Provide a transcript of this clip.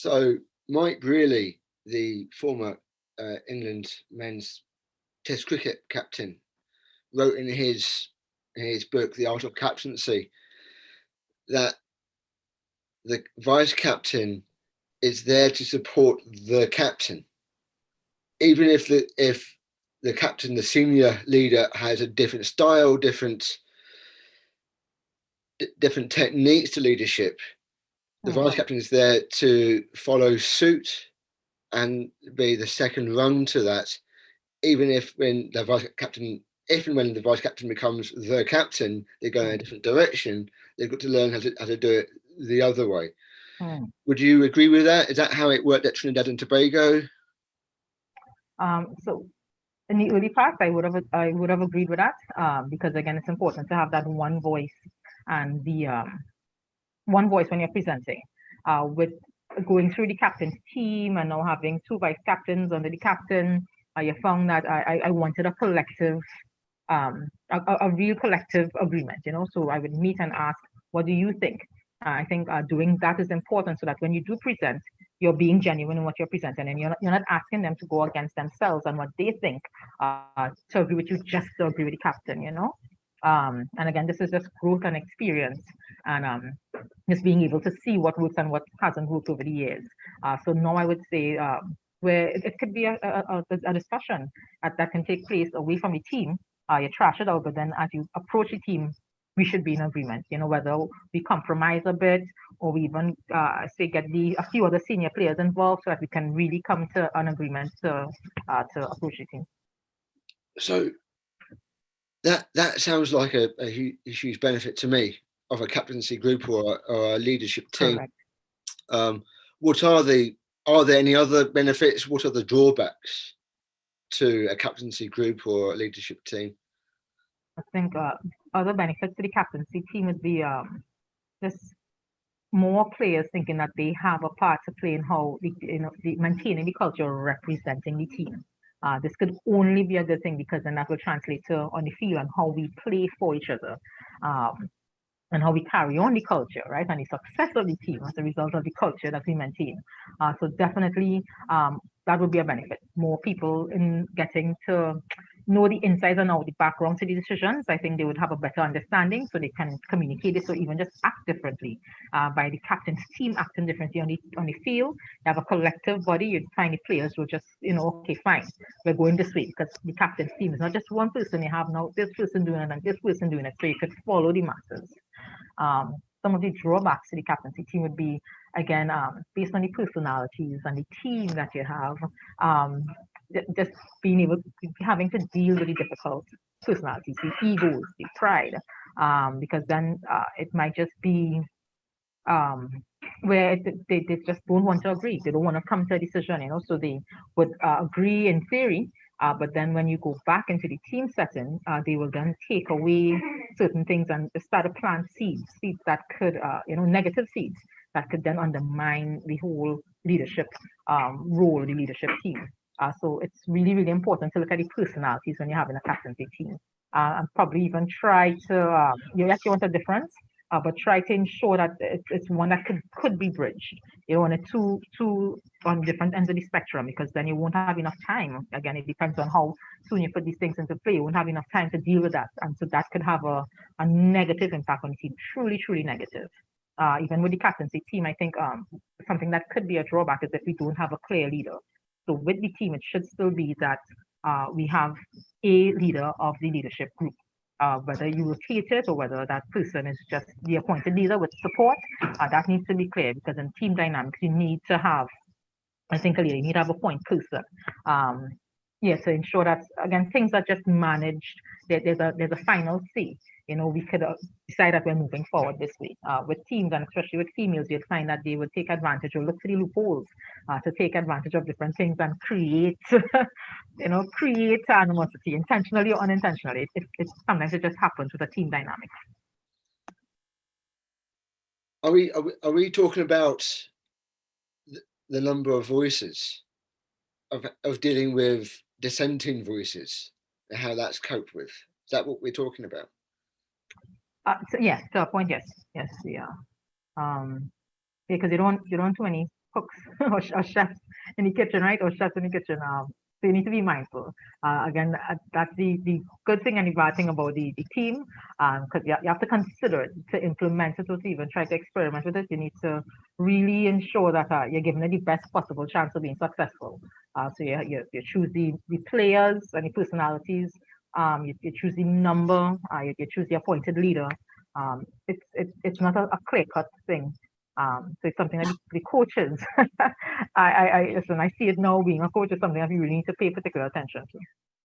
So Mike Greeley, the former England men's Test cricket captain, wrote in his book, The Art of Captaincy, that the vice captain is there to support the captain, even if the captain, the senior leader, has a different style, different techniques to leadership. The vice captain is there to follow suit and be the second rung to that. Even if when the vice captain, if and when the vice captain becomes the captain, they go in a different direction. They've got to learn how to do it the other way. Would you agree with that? Is that how it worked at Trinidad and Tobago? So in the early part, I would have agreed with that, because again, it's important to have that one voice and the one voice when you're presenting. With going through the captain's team and now having two vice captains under the captain, you found that I wanted a collective, a real collective agreement. So I would meet and ask, what do you think? I think doing that is important so that when you do present, you're being genuine in what you're presenting, and you're not asking them to go against themselves and what they think to agree with you just to agree with the captain. And again, this is just growth and experience, and just being able to see what works and what hasn't worked over the years. So now I would say where it could be a discussion that can take place away from the team. You trash it out, but then as you approach the team, we should be in agreement, whether we compromise a bit or we even say get a few other senior players involved so that we can really come to an agreement to approach the team. So that sounds like a huge benefit to me of a captaincy group or a leadership team. What are there any other benefits? What are the drawbacks to a captaincy group or a leadership team? I think other benefits to the captaincy team would be just more players thinking that they have a part to play in how maintaining the culture, representing the team. This could only be a good thing because then that will translate to on the field and how we play for each other, and how we carry on the culture, right? And the success of the team as a result of the culture that we maintain. So definitely that would be a benefit. More people in getting to know the insides and out the background to the decisions. I think they would have a better understanding so they can communicate it, so even just act differently by the captain's team acting differently on the field. You have a collective body, you'd find the players will just, okay, fine, we're going this way because the captain's team is not just one person. You have now this person doing it and this person doing it, so you could follow the masses. Some of the drawbacks to the captaincy team would be, again, based on the personalities and the team that you have, just being able to having to deal with the difficult personalities, the egos, the pride, because then it might just be where they just don't want to agree. They don't want to come to a decision, so they would agree in theory, but then when you go back into the team setting, they will then take away certain things and start to plant seeds that could, negative seeds that could then undermine the whole leadership role, the leadership team. So it's really, really important to look at the personalities when you're having a captaincy team, and probably even try to, you actually want a difference, but try to ensure that it's one that could be bridged, on a two on different ends of the spectrum, because then you won't have enough time. Again, it depends on how soon you put these things into play. You won't have enough time to deal with that, and so that could have a negative impact on the team, truly, truly negative. Even with the captaincy team, I think something that could be a drawback is if we don't have a clear leader. So with the team, it should still be that we have a leader of the leadership group. Whether you rotate it or whether that person is just the appointed leader with support, that needs to be clear, because in team dynamics, you need to have, I think, a leader. You need to have a point person. To ensure that, again, things are just managed. There's a final say. We could decide that we're moving forward this way. With teams, and especially with females, you'd find that they would take advantage or look for the loopholes to take advantage of different things and create, create animosity, intentionally or unintentionally. Sometimes it just happens with a team dynamic. Are we talking about the number of voices of dealing with dissenting voices and how that's coped with? Is that what we're talking about? So yes, to a point, yes, yeah. Because you don't want too many cooks or chefs in the kitchen, right? Or chefs in the kitchen. So you need to be mindful. Again, that's the good thing and the bad thing about the team, because you have to consider it to implement it or to even try to experiment with it. You need to really ensure that you're giving it the best possible chance of being successful. So you choose the players and the personalities. You choose the number. You choose the appointed leader. It's not a clear cut thing. So it's something that the coaches, I listen, I see it now being a coach is something that you really need to pay particular attention to.